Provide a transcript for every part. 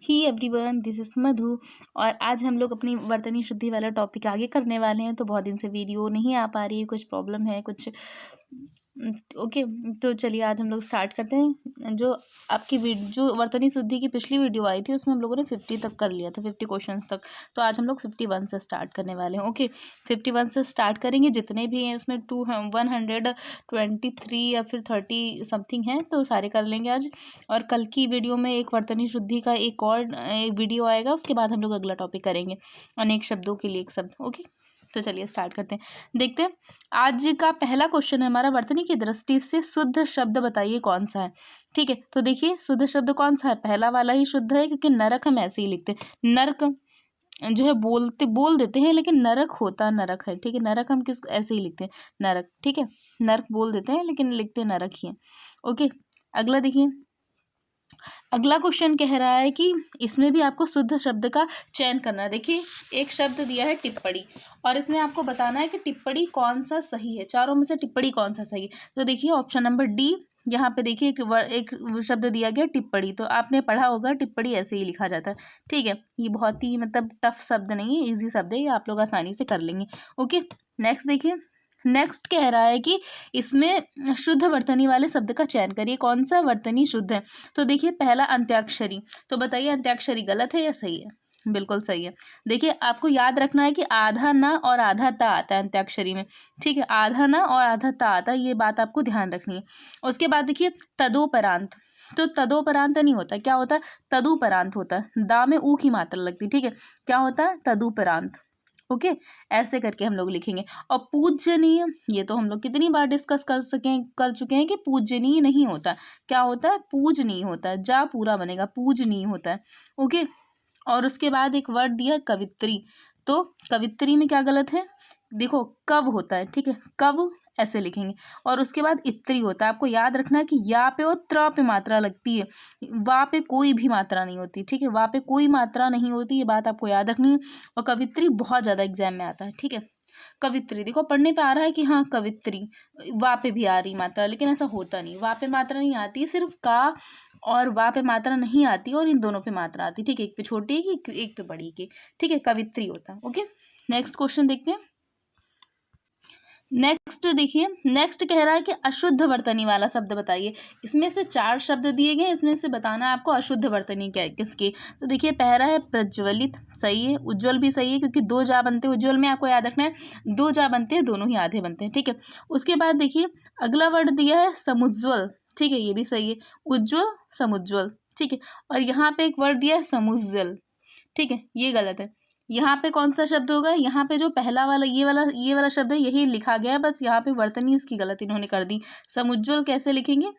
He everyone, this is मधु। और आज हम लोग अपनी वर्तनी शुद्धि वाला टॉपिक आगे करने वाले हैं। तो बहुत दिन से वीडियो नहीं आ पा रही है, कुछ प्रॉब्लम है कुछ। ओके, तो चलिए आज हम लोग स्टार्ट करते हैं। जो आपकी जो वर्तनी शुद्धि की पिछली वीडियो आई थी उसमें हम लोगों ने 50 तक कर लिया था, 50 क्वेश्चन तक। तो आज हम लोग 51 से स्टार्ट करने वाले हैं। ओके, 51 से स्टार्ट करेंगे। जितने भी हैं उसमें 123 या फिर 30 समथिंग हैं, तो सारे कर लेंगे आज। और कल की वीडियो में एक वर्तनी शुद्धि का एक और एक वीडियो आएगा, उसके बाद हम लोग अगला टॉपिक करेंगे, अनेक शब्दों के लिए एक शब्द। ओके, तो चलिए स्टार्ट करते हैं। देखते हैं आज का पहला क्वेश्चन है हमारा, वर्तनी की दृष्टि से शुद्ध शब्द बताइए कौन सा है। ठीक है, तो देखिए शुद्ध शब्द कौन सा है, पहला वाला ही शुद्ध है, क्योंकि नरक हम ऐसे ही लिखते हैं। नरक जो है बोल देते हैं, लेकिन नरक होता नरक है। ठीक है, नरक हम किस ऐसे ही लिखते हैं, नरक। ठीक है, नरक बोल देते हैं लेकिन लिखते नरक ही है। ओके, अगला देखिए। अगला क्वेश्चन कह रहा है कि इसमें भी आपको शुद्ध शब्द का चयन करना है। देखिए एक शब्द दिया है टिप्पणी, और इसमें आपको बताना है कि टिप्पणी कौन सा सही है, चारों में से टिप्पणी कौन सा सही है। तो देखिए ऑप्शन नंबर डी, यहाँ पे देखिए एक शब्द दिया गया टिप्पणी। तो आपने पढ़ा होगा टिप्पणी ऐसे ही लिखा जाता है। ठीक है, ये बहुत ही मतलब टफ शब्द नहीं है, ईजी शब्द है, ये आप लोग आसानी से कर लेंगे। ओके, नेक्स्ट देखिए। नेक्स्ट कह रहा है कि इसमें शुद्ध वर्तनी वाले शब्द का चयन करिए, कौन सा वर्तनी शुद्ध है। तो देखिए पहला अंत्याक्षरी, तो बताइए अंत्याक्षरी गलत है या सही है। बिल्कुल सही है। देखिए आपको याद रखना है कि आधा न और आधा ता आता है अंत्याक्षरी में। ठीक है, आधा न और आधा ता आता है, ये बात आपको ध्यान रखनी है। उसके बाद देखिए तदोपरांत, तो तदोपरांत नहीं होता, क्या होता है, तदुपरांत होता है। दा में ऊ की मात्रा लगती। ठीक है, क्या होता है, तदुपरांत। ओके, ऐसे करके हम लोग लिखेंगे। और पूजनीय, ये तो हम लोग कितनी बार डिस्कस कर चुके हैं कि पूजनीय नहीं होता, क्या होता है, पूजनीय होता है। जा पूरा बनेगा, पूजनीय होता है। ओके, और उसके बाद एक वर्ड दिया कवित्री, तो कवित्री में क्या गलत है, देखो कब होता है। ठीक है, कब ऐसे लिखेंगे। और उसके बाद इत्री होता है। आपको याद रखना है कि या पे और त्र पे मात्रा लगती है, वा पे कोई भी मात्रा नहीं होती। ठीक है, वा पे कोई मात्रा नहीं होती, ये बात आपको याद रखनी है। और कवित्री बहुत ज़्यादा एग्जाम में आता है। ठीक है, कवित्री देखो पढ़ने पे आ रहा है कि हाँ कवित्री, वा पे भी आ रही मात्रा, लेकिन ऐसा होता नहीं, वा पे मात्रा नहीं आती, सिर्फ का और वा पे मात्रा नहीं आती, और इन दोनों पे मात्रा आती। ठीक है, एक पे छोटी की एक पे बड़ी की। ठीक है, कवित्री होता है। ओके, नेक्स्ट क्वेश्चन देखते हैं। नेक्स्ट देखिए, नेक्स्ट कह रहा है कि अशुद्ध वर्तनी वाला शब्द बताइए। इसमें से 4 शब्द दिए गए, इसमें से बताना है आपको अशुद्ध वर्तनी क्या है, किसकी। तो देखिए पहला है प्रज्वलित, सही है। उज्ज्वल भी सही है, क्योंकि 2 जा बनते हैं उज्ज्वल में, आपको याद रखना है 2 जा बनते हैं, दोनों ही आधे बनते हैं। ठीक है, उसके बाद देखिए अगला वर्ड दिया है समुज्ज्वल। ठीक है, ये भी सही है, उज्ज्वल समुज्ज्वल। ठीक है, और यहाँ पे एक वर्ड दिया है समुज्जल। ठीक है, ये गलत है। यहाँ पे कौन सा शब्द होगा, यहाँ पे जो पहला वाला ये वाला शब्द है यही लिखा गया है, बस यहाँ पे वर्तनी इसकी गलत इन्होंने कर दी। समुज्ज्वल कैसे लिखेंगे,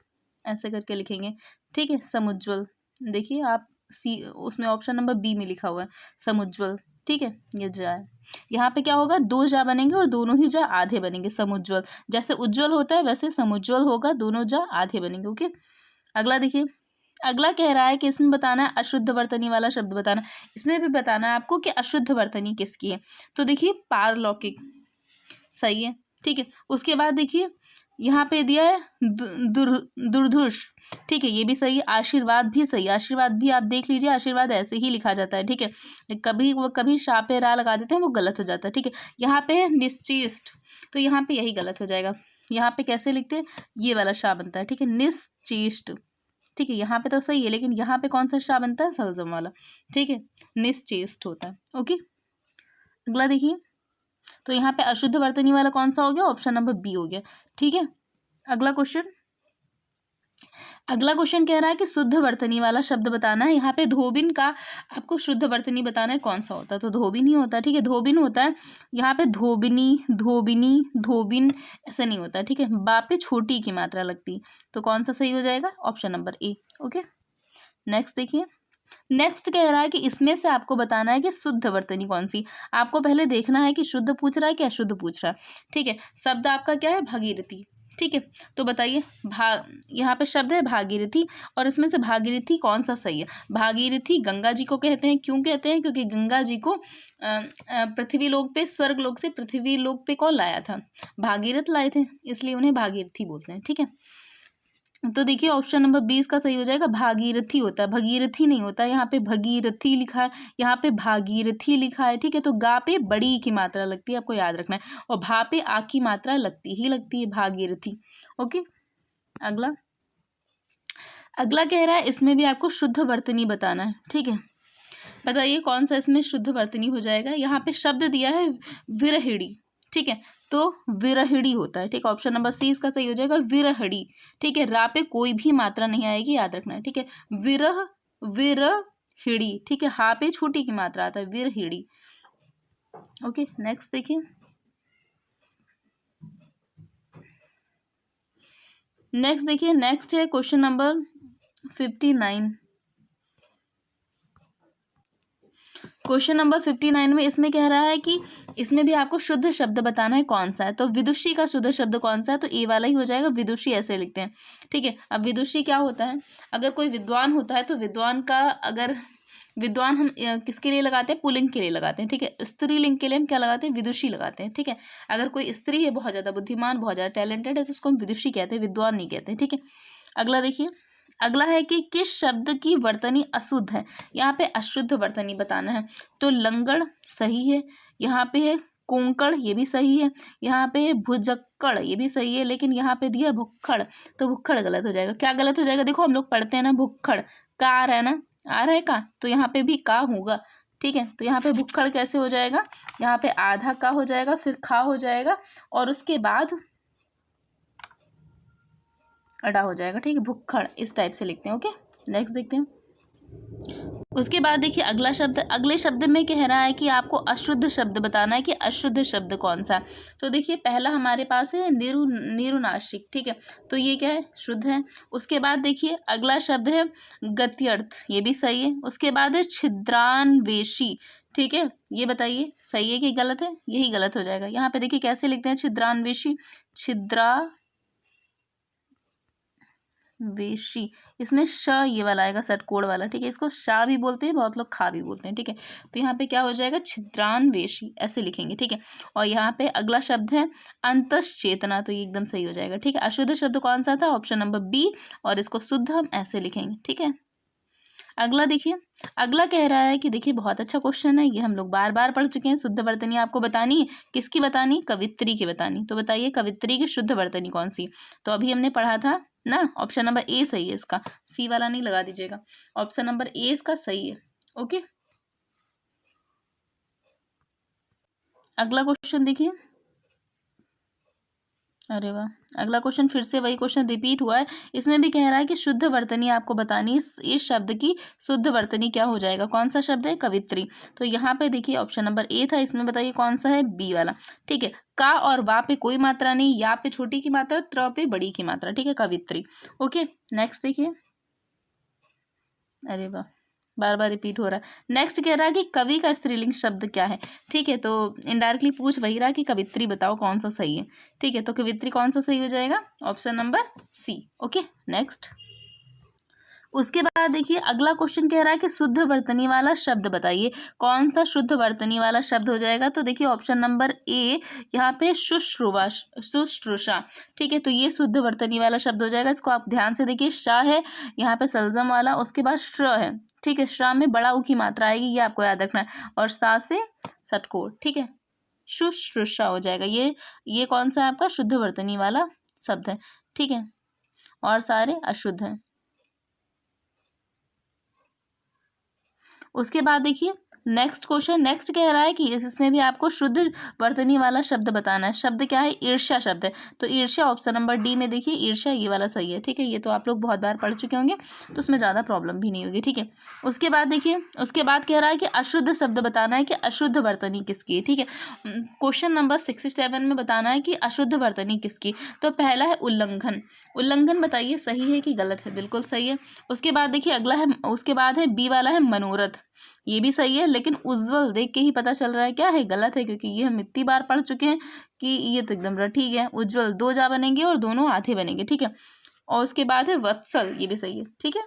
ऐसे करके लिखेंगे। ठीक है, समुज्ज्वल, देखिए आप सी उसमें ऑप्शन नंबर बी में लिखा हुआ है समुज्ज्वल। ठीक है, ये जा है। यहाँ पे क्या होगा, 2 जा बनेंगे और दोनों ही जा आधे बनेंगे। समुज्ज्वल जैसे उज्ज्वल होता है वैसे समुज्ज्वल होगा, दोनों जा आधे बनेंगे। ओके, अगला देखिए। अगला कह रहा है कि इसमें बताना है अशुद्ध वर्तनी वाला शब्द बताना। इसमें भी बताना है आपको कि अशुद्ध वर्तनी किसकी है। तो देखिए पारलौकिक, सही है। ठीक है, उसके बाद देखिए यहाँ पे दिया है दुर्धुष। ठीक है, ये भी सही है। आशीर्वाद भी सही है, आशीर्वाद भी आप देख लीजिए, आशीर्वाद ऐसे ही लिखा जाता है। ठीक है, कभी शा पे रा लगा देते हैं, वो गलत हो जाता है। ठीक है, यहाँ पे है निश्चिष्ट, तो यहाँ पे यही गलत हो जाएगा। यहाँ पे कैसे लिखते हैं, ये वाला शा बनता है। ठीक है, निश्चिष्ट। ठीक है, यहाँ पे तो सही है, लेकिन यहाँ पे कौन सा शा बनता है, सलजम वाला। ठीक है, निश्चेष्ट होता है। ओके, अगला देखिए। तो यहाँ पे अशुद्ध वर्तनी वाला कौन सा हो गया, ऑप्शन नंबर बी हो गया। ठीक है, अगला क्वेश्चन। अगला क्वेश्चन कह रहा है कि शुद्ध वर्तनी वाला शब्द बताना है। यहाँ पे धोबिन का आपको शुद्ध वर्तनी बताना है कौन सा होता है। तो धोबिन ही होता है। ठीक है, धोबिन होता है। यहाँ पे धोबिनी, धोबिनी, धोबिन ऐसा नहीं होता। ठीक है, बा पे छोटी की मात्रा लगती, तो कौन सा सही हो जाएगा, option number A. Okay, next देखिए। नेक्स्ट कह रहा है कि इसमें से आपको बताना है कि शुद्ध वर्तनी कौन सी। आपको पहले देखना है कि शुद्ध पूछ रहा है कि अशुद्ध पूछ रहा है। ठीक है, शब्द आपका क्या है, भागीरथी। ठीक है, तो बताइए यहाँ पे शब्द है भागीरथी, और इसमें से भागीरथी कौन सा सही है। भागीरथी गंगा जी को कहते हैं, क्यों कहते हैं, क्योंकि गंगा जी को पृथ्वी लोक पे, स्वर्ग लोक से पृथ्वी लोक पे कौन लाया था, भागीरथ लाए थे, इसलिए उन्हें भागीरथी बोलते हैं। ठीक है, तो देखिए ऑप्शन नंबर 20 का सही हो जाएगा, भागीरथी होता है, भगीरथी नहीं होता है। यहाँ पे भगीरथी लिखा है, यहाँ पे भागीरथी लिखा है, ठीक है। तो गा पे बड़ी की मात्रा लगती है, आपको याद रखना है, और भा पे आ की मात्रा लगती है, भागीरथी। ओके, अगला अगला कह रहा है इसमें भी आपको शुद्ध वर्तनी बताना है, ठीक है। बताइए कौन सा इसमें शुद्ध वर्तनी हो जाएगा। यहाँ पे शब्द दिया है विरहिणी, ठीक है, तो विरहिणी होता है, ठीक है। ऑप्शन नंबर सी इसका सही हो जाएगा, विरहिणी, ठीक है। रा पे कोई भी मात्रा नहीं आएगी, याद रखना है, ठीक है। विरहिणी, ठीक है। हा पे छोटी की मात्रा आता है, विरहिणी। ओके, नेक्स्ट देखिए, नेक्स्ट है क्वेश्चन नंबर 59। क्वेश्चन नंबर 59 में इसमें कह रहा है कि इसमें भी आपको शुद्ध शब्द बताना है कौन सा है। तो विदुषी का शुद्ध शब्द कौन सा है, तो ए वाला ही हो जाएगा, विदुषी ऐसे लिखते हैं, ठीक है। अब विदुषी क्या होता है, अगर कोई विद्वान होता है तो विद्वान का, अगर विद्वान हम किसके लिए लगाते हैं, पुल्लिंग के लिए लगाते हैं, ठीक है। स्त्रीलिंग के लिए हम क्या लगाते हैं, विदुषी लगाते हैं, ठीक है। अगर कोई स्त्री है, बहुत ज़्यादा बुद्धिमान, बहुत ज़्यादा टैलेंटेड है, तो उसको हम विदुषी कहते हैं, विद्वान नहीं कहते हैं, ठीक है। अगला देखिए, अगला है कि किस शब्द की वर्तनी अशुद्ध है। यहाँ पे अशुद्ध वर्तनी बताना है। तो लंगड़ सही है, यहाँ पे है कोंकण, ये भी सही है, यहाँ पे है भुजक्कड़, ये भी सही है, लेकिन यहाँ पे दिया भुक्खड़, तो भुक्खड़ गलत हो जाएगा। क्या गलत हो जाएगा, देखो हम लोग पढ़ते हैं ना, भुक्खड़ का आ रहा है ना, आ रहा है का, तो यहाँ पे भी का होगा, ठीक है। तो यहाँ पे भुक्खड़ कैसे हो जाएगा, यहाँ पे आधा का हो जाएगा, फिर खा हो जाएगा, और उसके बाद अड़ा हो जाएगा, ठीक है। भुक्खड़ इस टाइप से लिखते हैं। ओके, नेक्स्ट देखते हैं। उसके बाद देखिए अगला शब्द, अगले शब्द में कह रहा है कि आपको अशुद्ध शब्द बताना है कि अशुद्ध शब्द कौन सा। तो देखिए पहला हमारे पास है निरुनासिक, ठीक है, तो ये क्या है, शुद्ध है। उसके बाद देखिए अगला शब्द है गत्यर्थ, ये भी सही है। उसके बाद है छिद्रान्वेषी, ठीक है, ये बताइए सही है कि गलत है, यही गलत हो जाएगा। यहाँ पे देखिए कैसे लिखते हैं, छिद्रान्वेषी, वेशी, इसमें श ये वाला आएगा, षटकोण वाला, ठीक है। इसको शा भी बोलते हैं, बहुत लोग खा भी बोलते हैं, ठीक है। तो यहाँ पे क्या हो जाएगा, छिद्रान्वेषी ऐसे लिखेंगे, ठीक है। और यहाँ पे अगला शब्द है अंतश्चेतना, तो ये एकदम सही हो जाएगा, ठीक है। अशुद्ध शब्द कौन सा था, ऑप्शन नंबर बी, और इसको शुद्ध हम ऐसे लिखेंगे, ठीक है। अगला देखिए, अगला कह रहा है कि देखिए बहुत अच्छा क्वेश्चन है, ये हम लोग बार बार पढ़ चुके हैं। शुद्ध वर्तनी आपको बतानी है, किसकी बतानी, कवित्री की बतानी। तो बताइए कवित्री की शुद्ध वर्तनी कौन सी। तो अभी हमने पढ़ा था ना, ऑप्शन नंबर ए सही है इसका, सी वाला नहीं लगा दीजिएगा, ऑप्शन नंबर ए इसका सही है। ओके, अगला क्वेश्चन देखिए, अरे वाह, अगला क्वेश्चन फिर से वही क्वेश्चन रिपीट हुआ है। इसमें भी कह रहा है कि शुद्ध वर्तनी आपको बतानी, इस शब्द की शुद्ध वर्तनी क्या हो जाएगा, कौन सा शब्द है, कवित्री। तो यहाँ पे देखिए ऑप्शन नंबर ए था, इसमें बताइए कौन सा है, बी वाला, ठीक है। का और वा पे कोई मात्रा नहीं, या पे छोटी की मात्रा, त्र पे बड़ी की मात्रा, ठीक है, कवित्री। ओके, नेक्स्ट देखिए, अरे वाह, बार बार रिपीट हो रहा है। नेक्स्ट कह रहा है कि कवि का स्त्रीलिंग शब्द क्या है, ठीक है। तो इनडायरेक्टली पूछ वही रहा कि कवित्री बताओ कौन सा सही है, ठीक है। तो कवित्री कौन सा सही हो जाएगा, option number C. Okay, next. उसके बाद देखिए अगला क्वेश्चन कह रहा है कि शुद्ध वर्तनी वाला शब्द बताइए, कौन सा शुद्ध वर्तनी वाला शब्द हो जाएगा। तो देखिए ऑप्शन नंबर ए, यहाँ पे शुश्रूषा, शुश्रूषा, ठीक है। तो ये शुद्ध वर्तनी वाला शब्द हो जाएगा। इसको आप ध्यान से देखिए, शा है यहाँ पे सलजम वाला, उसके बाद श्र है, ठीक है। श्रा में बड़ा ऊ की मात्रा आएगी, ये आपको याद रखना है, और सा से षटकोण, ठीक है। शुश्रूषा हो जाएगा, ये कौन सा है आपका शुद्ध वर्तनी वाला शब्द है, ठीक है, और सारे अशुद्ध हैं। उसके बाद देखिए नेक्स्ट क्वेश्चन, नेक्स्ट कह रहा है कि इसमें भी आपको शुद्ध वर्तनी वाला शब्द बताना है। शब्द क्या है, ईर्ष्या शब्द है। तो ईर्ष्या ऑप्शन नंबर डी में देखिए, ईर्ष्या ये वाला सही है, ठीक है। ये तो आप लोग बहुत बार पढ़ चुके होंगे, तो उसमें ज़्यादा प्रॉब्लम भी नहीं होगी, ठीक है। उसके बाद देखिए, उसके बाद कह रहा है कि अशुद्ध शब्द बताना है कि अशुद्ध वर्तनी किसकी है, ठीक है। क्वेश्चन नंबर 67 में बताना है कि अशुद्ध वर्तनी किसकी। तो पहला है उल्लंघन, उल्लंघन बताइए सही है कि गलत है, बिल्कुल सही है। उसके बाद देखिए अगला है, उसके बाद है बी वाला है मनोरथ, ये भी सही है, लेकिन उज्जवल देख के ही पता चल रहा है क्या है, गलत है, क्योंकि ये हम इतनी बार पढ़ चुके हैं कि ये तो एकदम ठीक है। उज्जवल दो जा बनेंगे और दोनों आधे बनेंगे, ठीक है। और उसके बाद है वत्सल, ये भी सही है, ठीक है।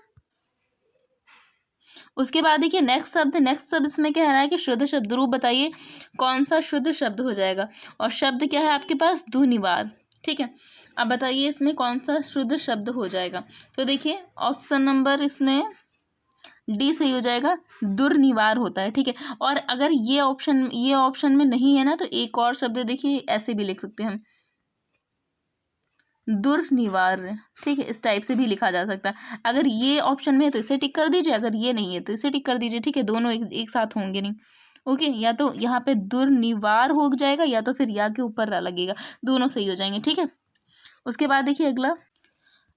उसके बाद देखिए नेक्स्ट शब्द इसमें कह रहा है कि शुद्ध शब्द रूप बताइए, कौन सा शुद्ध शब्द हो जाएगा। और शब्द क्या है आपके पास, दुनिवार, ठीक है। अब बताइए इसमें कौन सा शुद्ध शब्द हो जाएगा। तो देखिए ऑप्शन नंबर इसमें डी सही हो जाएगा, दुर्निवार होता है। ठीक है, और अगर ये ऑप्शन में नहीं है ना, तो एक और शब्द देखिए ऐसे भी लिख सकते हैं हम, दुर्निवार। ठीक है, इस टाइप से भी लिखा जा सकता है। अगर ये ऑप्शन में है तो इसे टिक कर दीजिए, अगर ये नहीं है तो इसे टिक कर दीजिए। ठीक है, दोनों एक साथ होंगे नहीं। ओके, या तो यहाँ पे दुर्निवार हो जाएगा या तो फिर या के ऊपर रा लगेगा, दोनों सही हो जाएंगे। ठीक है, उसके बाद देखिए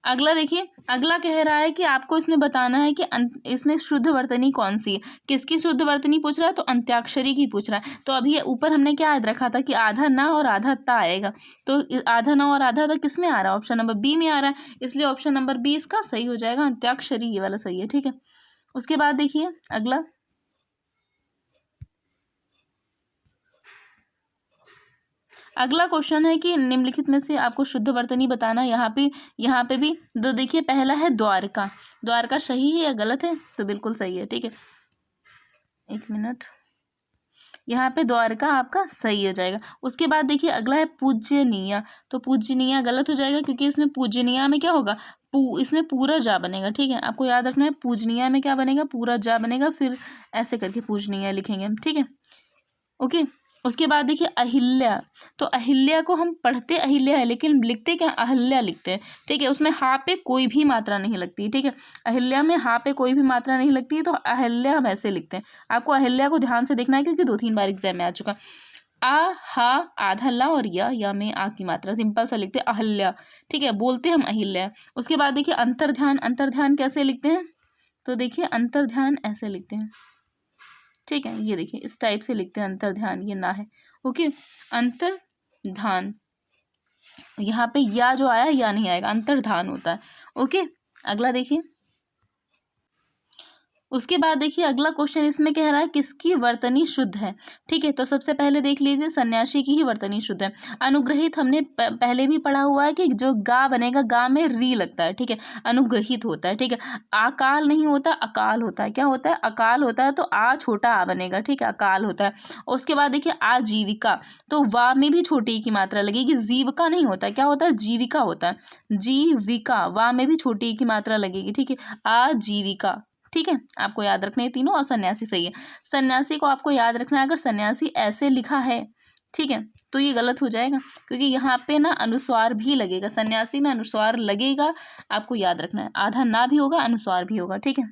अगला देखिए, अगला कह रहा है कि आपको इसमें बताना है कि इसमें शुद्ध वर्तनी कौन सी है। किसकी शुद्ध वर्तनी पूछ रहा है, तो अंत्याक्षरी की पूछ रहा है। तो अभी ऊपर हमने क्या याद रखा था कि आधा ना और आधा ता आएगा, तो आधा ना और आधा ता किस में आ रहा है, ऑप्शन नंबर बी में आ रहा है, इसलिए ऑप्शन नंबर बी इसका सही हो जाएगा, अंत्याक्षरी ये वाला सही है। ठीक है, उसके बाद देखिए अगला क्वेश्चन है कि निम्नलिखित में से आपको शुद्ध वर्तनी बताना है। यहाँ पे भी दो देखिए, पहला है द्वारका। द्वारका सही है या गलत है, तो बिल्कुल सही है। ठीक है, एक मिनट, यहाँ पे द्वारका आपका सही हो जाएगा। उसके बाद देखिए अगला है पूजनीय। तो पूजनीय गलत हो जाएगा, क्योंकि इसमें पूजनीय में क्या होगा, इसमें पूरा जा बनेगा। ठीक है, आपको याद रखना है, पूजनीय में क्या बनेगा, पूरा जा बनेगा, फिर ऐसे करके पूजनीय लिखेंगे हम। ठीक है, ओके। उसके बाद देखिए अहिल्या। तो अहिल्या को हम पढ़ते अहिल्या है, लेकिन लिखते क्या, अहल्या लिखते हैं। ठीक है, उसमें हा पे कोई भी मात्रा नहीं लगती। ठीक है, अहिल्या में हा पे कोई भी मात्रा नहीं लगती है, तो अहिल्या हम ऐसे लिखते हैं। आपको अहिल्या को ध्यान से देखना है, क्योंकि 2-3 बार एग्जाम में आ चुका। आ हा आधा ला और या में आ की मात्रा, सिंपल सा लिखते हैं अहल्या। ठीक है, बोलते हम अहिल्या। उसके बाद देखिए अंतर्ध्यान। अंतर्ध्यान कैसे लिखते हैं, तो देखिए अंतर्ध्यान ऐसे लिखते हैं। ठीक है, ये देखिए इस टाइप से लिखते हैं अंतर्ध्यान, ये ना है। ओके, अंतर्धान, यहाँ पे या जो आया या नहीं आएगा, अंतर्धान होता है। ओके, अगला देखिए, उसके बाद देखिए अगला क्वेश्चन इसमें कह रहा है किसकी वर्तनी शुद्ध है। ठीक है, तो सबसे पहले देख लीजिए, सन्यासी की ही वर्तनी शुद्ध है। अनुग्रहित हमने पहले भी पढ़ा हुआ है कि जो गा बनेगा, गा में री लगता है। ठीक है, अनुग्रहित होता है। ठीक है, अकाल नहीं होता, अकाल होता है। क्या होता है, अकाल होता है, तो आ छोटा आ बनेगा। ठीक है, अकाल होता है। उसके बाद देखिए आजीविका, तो वा में भी छोटी की मात्रा लगेगी, जीविका नहीं होता है। क्या होता है, जीविका होता है। जीविका, वा में भी छोटी की मात्रा लगेगी। ठीक है, आजीविका। ठीक है, आपको याद रखने हैं तीनों, और सन्यासी सही है। सन्यासी को आपको याद रखना है, अगर सन्यासी ऐसे लिखा है, ठीक है, तो ये गलत हो जाएगा, क्योंकि यहाँ पे ना अनुस्वार भी लगेगा, सन्यासी में अनुस्वार लगेगा, आपको याद रखना है। आधा ना भी होगा, अनुस्वार भी होगा। ठीक है,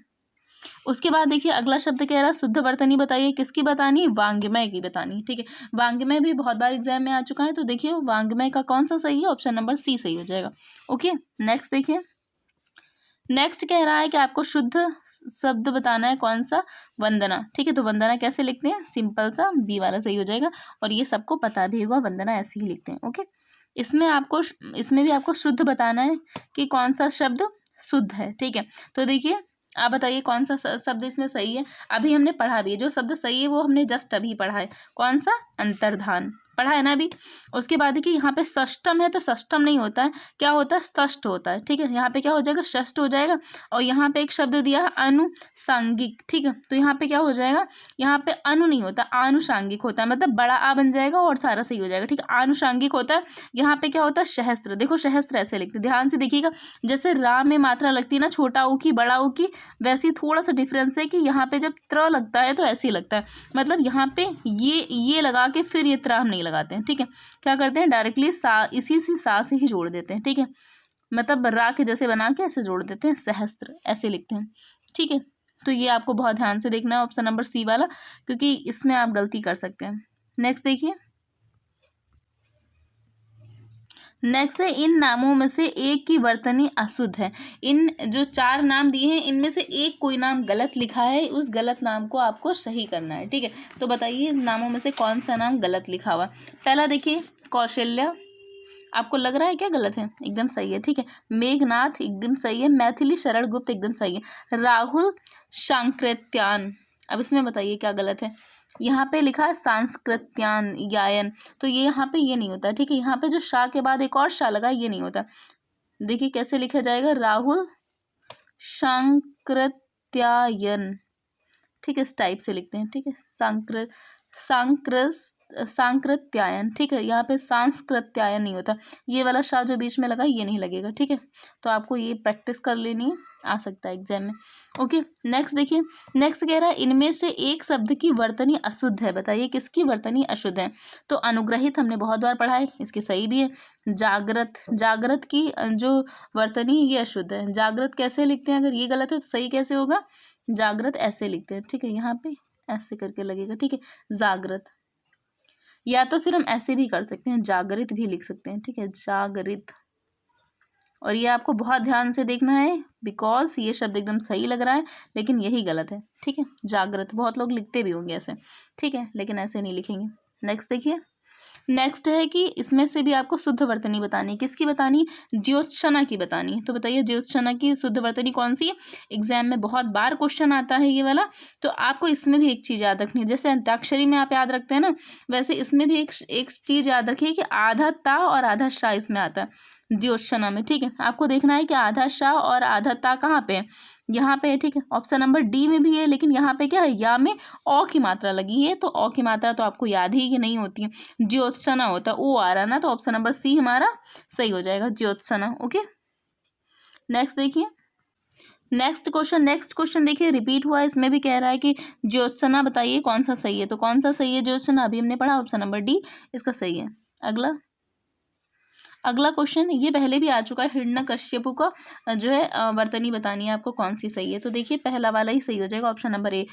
उसके बाद देखिए अगला शब्द कह रहा है शुद्ध वर्तनी बताइए। किसकी बतानी, वांग्मय की बतानी। ठीक है, वांग्मय भी बहुत बार एग्जाम में आ चुका है, तो देखिए वांग्मय का कौन सा सही है, ऑप्शन नंबर सी सही हो जाएगा। ओके, नेक्स्ट देखिए, नेक्स्ट कह रहा है कि आपको शुद्ध शब्द बताना है, कौन सा, वंदना। ठीक है, तो वंदना कैसे लिखते हैं, सिंपल सा बी वाला सही हो जाएगा, और ये सबको पता भी होगा, वंदना ऐसे ही लिखते हैं। ओके, इसमें भी आपको शुद्ध बताना है कि कौन सा शब्द शुद्ध है। ठीक है, तो देखिए आप बताइए कौन सा शब्द इसमें सही है। अभी हमने पढ़ा भी है, जो शब्द सही है वो हमने जस्ट अभी पढ़ा है, कौन सा, अंतर्धान पढ़ा है ना अभी। उसके बाद देखिए यहाँ पे षष्टम है, तो षष्टम नहीं होता है, क्या होता है, षष्ठ होता है। ठीक है, यहाँ पे क्या हो जाएगा, षष्ठ हो जाएगा। और यहाँ पे एक शब्द दिया है अनुसांगिक। ठीक है, तो यहाँ पे क्या हो जाएगा, यहाँ पे अनु नहीं होता, आनुषांगिक होता है, मतलब बड़ा आ बन जाएगा और सारा सही हो जाएगा। ठीक है, आनुषांगिक होता है। यहाँ पे क्या होता है, सहस्त्र। देखो सहस्त्र ऐसे लिखते, ध्यान से देखिएगा, जैसे रा में मात्रा लगती है ना, छोटा ऊ की बड़ा ऊ की, वैसे ही थोड़ा सा डिफरेंस है कि यहाँ पे जब त्र लगता है तो ऐसे ही लगता है, मतलब यहाँ पे ये लगा के फिर ये त्र हम नहीं लगाते हैं। ठीक है, क्या करते हैं, डायरेक्टली सा, इसी से सा से ही जोड़ देते हैं। ठीक है, मतलब रा के जैसे बना के ऐसे जोड़ देते हैं, सहस्त्र ऐसे लिखते हैं। ठीक है, तो ये आपको बहुत ध्यान से देखना है, ऑप्शन नंबर सी वाला, क्योंकि इसमें आप गलती कर सकते हैं। नेक्स्ट देखिए, नेक्स्ट है इन नामों में से एक की वर्तनी अशुद्ध है। इन जो 4 नाम दिए हैं, इनमें से एक कोई नाम गलत लिखा है, उस गलत नाम को आपको सही करना है। ठीक है, तो बताइए इन नामों में से कौन सा नाम गलत लिखा हुआ। पहला देखिए कौशल्या, आपको लग रहा है क्या गलत है, एकदम सही है। ठीक है, मेघनाथ एकदम सही है, मैथिली शरण गुप्त एकदम सही है, राहुल सांकृत्यान। अब इसमें बताइए क्या गलत है। यहाँ पे लिखा है सांस्कृत्यान यायन, तो ये यहाँ पे ये नहीं होता। ठीक है, यहाँ पे जो शाह के बाद एक और शाह लगा, ये नहीं होता। देखिए कैसे लिखा जाएगा, राहुल सांकृत्यायन। ठीक है, इस टाइप से लिखते हैं। ठीक है, सांकृत्यायन सांकृत्यायन, ठीक है, यहाँ पे सांस्कृत्यायन नहीं होता, ये वाला शा जो बीच में लगा ये नहीं लगेगा, ठीक है। तो आपको ये प्रैक्टिस कर लेनी है, आ सकता है एग्जाम में। ओके, नेक्स्ट देखिए, नेक्स्ट कह रहा है इनमें से एक शब्द की वर्तनी अशुद्ध है, बताइए किसकी वर्तनी अशुद्ध है। तो अनुग्रहित हमने बहुत बार पढ़ा है, इसकी सही भी है। जागृत, जागृत की जो वर्तनी ये अशुद्ध है। जागृत कैसे लिखते हैं, अगर ये गलत है तो सही कैसे होगा, जागृत ऐसे लिखते हैं, ठीक है, यहाँ पे ऐसे करके लगेगा, ठीक है, जागृत। या तो फिर हम ऐसे भी कर सकते हैं, जागृत भी लिख सकते हैं, ठीक है, जागृत। और ये आपको बहुत ध्यान से देखना है, बिकॉज ये शब्द एकदम सही लग रहा है लेकिन यही गलत है, ठीक है, जागृत। बहुत लोग लिखते भी होंगे ऐसे, ठीक है, लेकिन ऐसे नहीं लिखेंगे। नेक्स्ट देखिए, नेक्स्ट है कि इसमें से भी आपको शुद्ध वर्तनी बतानी है, किसकी बतानी, ज्योत्सना की बतानी है। तो बताइए ज्योत्सना की शुद्ध वर्तनी कौन सी है, एग्जाम में बहुत बार क्वेश्चन आता है ये वाला। तो आपको इसमें भी एक चीज़ याद रखनी है, जैसे अंत्याक्षरी में आप याद रखते हैं ना, वैसे इसमें भी एक चीज़ याद रखिए कि आधा ता और आधा शा इसमें आता है ज्योत्सना में, ठीक है। आपको देखना है कि आधा शा और आधा ता कहाँ पे है, यहाँ पे है, ठीक है। ऑप्शन नंबर डी में भी है, लेकिन यहाँ पे क्या है, या में औ की मात्रा लगी है, तो औ की मात्रा तो आपको याद ही कि नहीं होती है, ज्योत्सना होता है, ओ आ रहा ना, तो ऑप्शन नंबर सी हमारा सही हो जाएगा, ज्योत्सना। ओके, नेक्स्ट देखिए, नेक्स्ट क्वेश्चन देखिए रिपीट हुआ है, इसमें भी कह रहा है कि ज्योत्सना बताइए कौन सा सही है। तो कौन सा सही है ज्योत्सना, अभी हमने पढ़ा, ऑप्शन नंबर डी इसका सही है। अगला क्वेश्चन, ये पहले भी आ चुका है, हिरण्यकश्यपु का जो है वर्तनी बतानी है आपको कौन सी सही है। तो देखिए पहला वाला ही सही हो जाएगा, ऑप्शन नंबर ए,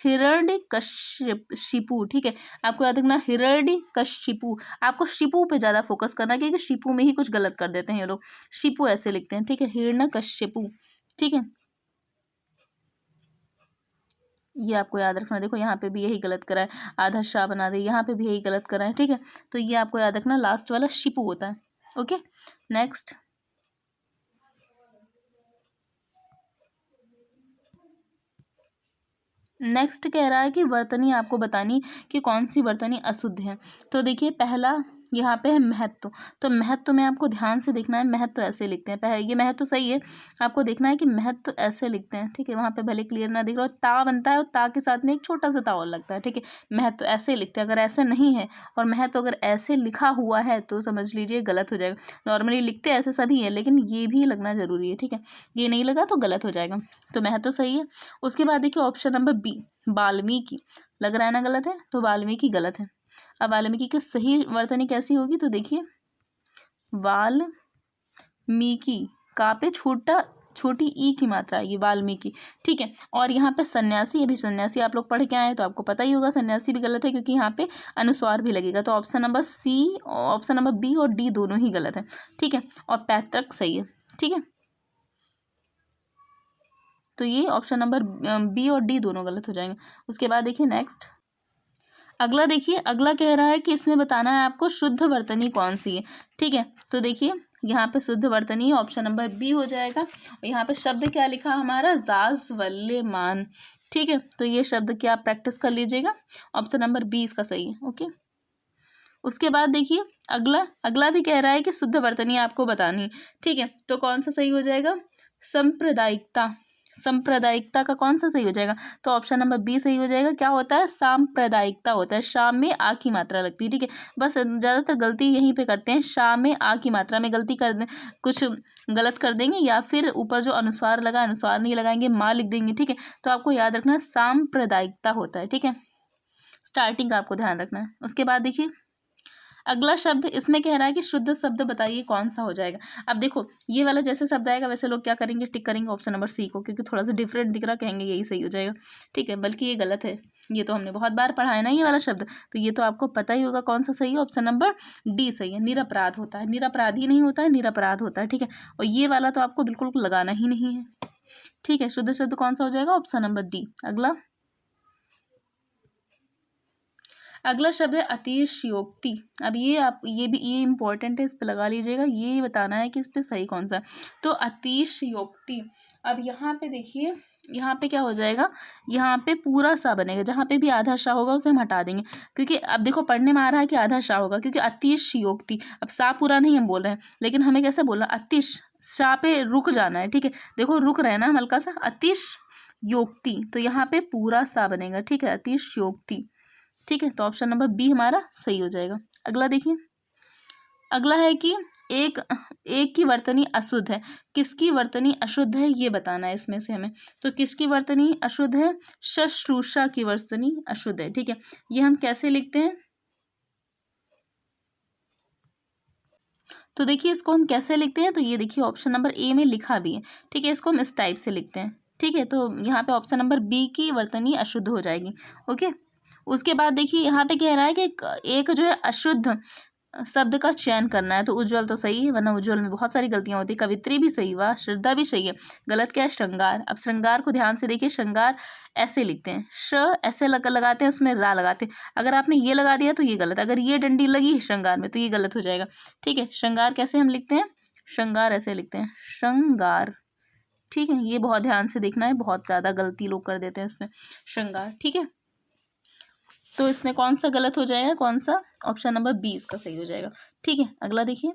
हिरण्यकशिपु, ठीक है। आपको याद रखना हिरण्यकशिपु, आपको शिपु पे ज़्यादा फोकस करना है, क्योंकि शिपु में ही कुछ गलत कर देते हैं ये लोग, शिपु ऐसे लिखते हैं, ठीक है, हिरण्यकशिपु, ठीक है, ये आपको याद रखना। देखो यहाँ पे भी यही गलत करा है, आधा शाह बना दे, यहाँ पे भी यही गलत करा है, ठीक है। तो ये आपको याद रखना, लास्ट वाला शिपू होता है। ओके, नेक्स्ट, नेक्स्ट कह रहा है कि वर्तनी आपको बतानी कि कौन सी वर्तनी अशुद्ध है। तो देखिए पहला यहाँ पे है महत्व, तो महत्व में आपको ध्यान से देखना है, महत्व ऐसे लिखते हैं, पहले ये महत्व सही है, आपको देखना है कि महत्व ऐसे लिखते हैं, ठीक है। वहाँ पे भले क्लियर ना दिख रहा हो, ता बनता है और ता के साथ में एक छोटा सा ता और लगता है, ठीक है, महत्व ऐसे लिखते हैं। अगर ऐसे नहीं है और महत्व अगर ऐसे लिखा हुआ है तो समझ लीजिए गलत हो जाएगा। नॉर्मली लिखते ऐसे सभी हैं, लेकिन ये भी लगना जरूरी है, ठीक है, ये नहीं लगा तो गलत हो जाएगा। तो महत्व सही है। उसके बाद देखिए ऑप्शन नंबर बी, वाल्मीकि, लग रहा है ना गलत है, तो वाल्मीकि गलत है। अब वाल्मीकि की सही वर्तनी कैसी होगी, तो देखिए वाल्मीकि, का पे छोटी ई की मात्रा है, ये वाल्मीकि, ठीक है। और यहाँ पे सन्यासी, अभी सन्यासी आप लोग पढ़ के आए तो आपको पता ही होगा, सन्यासी भी गलत है क्योंकि यहाँ पे अनुस्वार भी लगेगा। तो option number C, option number B और डी दोनों ही गलत है, ठीक है। और पैतृक सही है, ठीक है। तो ये ऑप्शन नंबर बी और डी दोनों गलत हो जाएंगे। उसके बाद देखिए नेक्स्ट, अगला देखिए, अगला कह रहा है कि इसमें बताना है आपको शुद्ध वर्तनी कौन सी है, ठीक है। तो देखिए यहाँ पे शुद्ध वर्तनी ऑप्शन नंबर बी हो जाएगा। और यहाँ पे शब्द क्या लिखा हमारा, जाज्वल्यमान, ठीक है। तो ये शब्द क्या आप प्रैक्टिस कर लीजिएगा, ऑप्शन नंबर बी इसका सही है। ओके, उसके बाद देखिए अगला भी कह रहा है कि शुद्ध वर्तनी आपको बतानी है, ठीक है। तो कौन सा सही हो जाएगा, सांप्रदायिकता, सांप्रदायिकता का कौन सा सही हो जाएगा, तो ऑप्शन नंबर बी सही हो जाएगा। क्या होता है, सांप्रदायिकता होता है, शाम में आ की मात्रा लगती है, ठीक है। बस ज़्यादातर गलती यहीं पे करते हैं, शाम में आ की मात्रा में गलती कर दें, कुछ गलत कर देंगे, या फिर ऊपर जो अनुस्वार लगा अनुस्वार नहीं लगाएंगे, माँ लिख देंगे, ठीक है। तो आपको याद रखना सांप्रदायिकता होता है, ठीक है, स्टार्टिंग का आपको ध्यान रखना है। उसके बाद देखिए अगला शब्द, इसमें कह रहा है कि शुद्ध शब्द बताइए कौन सा हो जाएगा। अब देखो ये वाला जैसे शब्द आएगा वैसे लोग क्या करेंगे, टिक करेंगे ऑप्शन नंबर सी को, क्योंकि थोड़ा सा डिफरेंट दिख रहा, कहेंगे यही सही हो जाएगा, ठीक है, बल्कि ये गलत है, ये तो हमने बहुत बार पढ़ा है ना ये वाला शब्द, तो ये तो आपको पता ही होगा कौन सा सही है, ऑप्शन नंबर डी सही है, निरपराध होता है, निरपराधी नहीं होता है, निरपराध होता है, ठीक है। और ये वाला तो आपको बिल्कुल लगाना ही नहीं है, ठीक है। शुद्ध शब्द कौन सा हो जाएगा, ऑप्शन नंबर डी। अगला शब्द है अतिशयोक्ति। अब ये इंपॉर्टेंट है, इस पे लगा लीजिएगा, ये बताना है कि इस पे सही कौन सा है। तो अतिशयोक्ति, अब यहाँ पे देखिए, यहाँ पे क्या हो जाएगा, यहाँ पे पूरा सा बनेगा, जहाँ पे भी आधा शाह होगा उसे हम हटा देंगे, क्योंकि अब देखो पढ़ने में आ रहा है कि आधा शाह होगा, क्योंकि अतिशयोक्ति, अब सा पूरा नहीं हम बोल रहे हैं, लेकिन हमें कैसे बोलना, अतिश, शाह पे रुक जाना है, ठीक है। देखो रुक रहे ना हल्का सा, अतिशयोक्ति, तो यहाँ पे पूरा सा बनेगा, ठीक है, अतिशयोक्ति, ठीक है, तो ऑप्शन नंबर बी हमारा सही हो जाएगा। अगला देखिए, अगला है कि एक एक की वर्तनी अशुद्ध है, किसकी वर्तनी अशुद्ध है ये बताना है इसमें से हमें। तो किसकी वर्तनी अशुद्ध है? शुश्रूषा की वर्तनी अशुद्ध है। ठीक है, ये हम कैसे लिखते हैं? तो देखिए इसको हम कैसे लिखते हैं, तो ये देखिए ऑप्शन नंबर ए में लिखा भी है। ठीक है, इसको हम इस टाइप से लिखते हैं। ठीक है, तो यहाँ पे ऑप्शन नंबर बी की वर्तनी अशुद्ध हो जाएगी। ओके, उसके बाद देखिए यहाँ पे कह रहा है कि एक जो है अशुद्ध शब्द का चयन करना है। तो उज्ज्वल तो सही है, वरना उज्ज्वल में बहुत सारी गलतियां होती है। कवित्री भी सही, वाह, श्रद्धा भी सही है। गलत क्या है? श्रृंगार। अब श्रृंगार को ध्यान से देखिए, श्रृंगार ऐसे लिखते हैं, श ऐसे लगाते हैं, उसमें रा लगाते हैं। अगर आपने ये लगा दिया तो ये गलत, अगर ये डंडी लगी है श्रृंगार में तो ये गलत हो जाएगा। ठीक है, श्रृंगार कैसे हम लिखते हैं? श्रृंगार ऐसे लिखते हैं, श्रृंगार। ठीक है, ये बहुत ध्यान से देखना है, बहुत ज़्यादा गलती लोग कर देते हैं इसमें, श्रृंगार। ठीक है, तो इसमें कौन सा गलत हो जाएगा? कौन सा? ऑप्शन नंबर बी इसका सही हो जाएगा। ठीक है, अगला देखिए,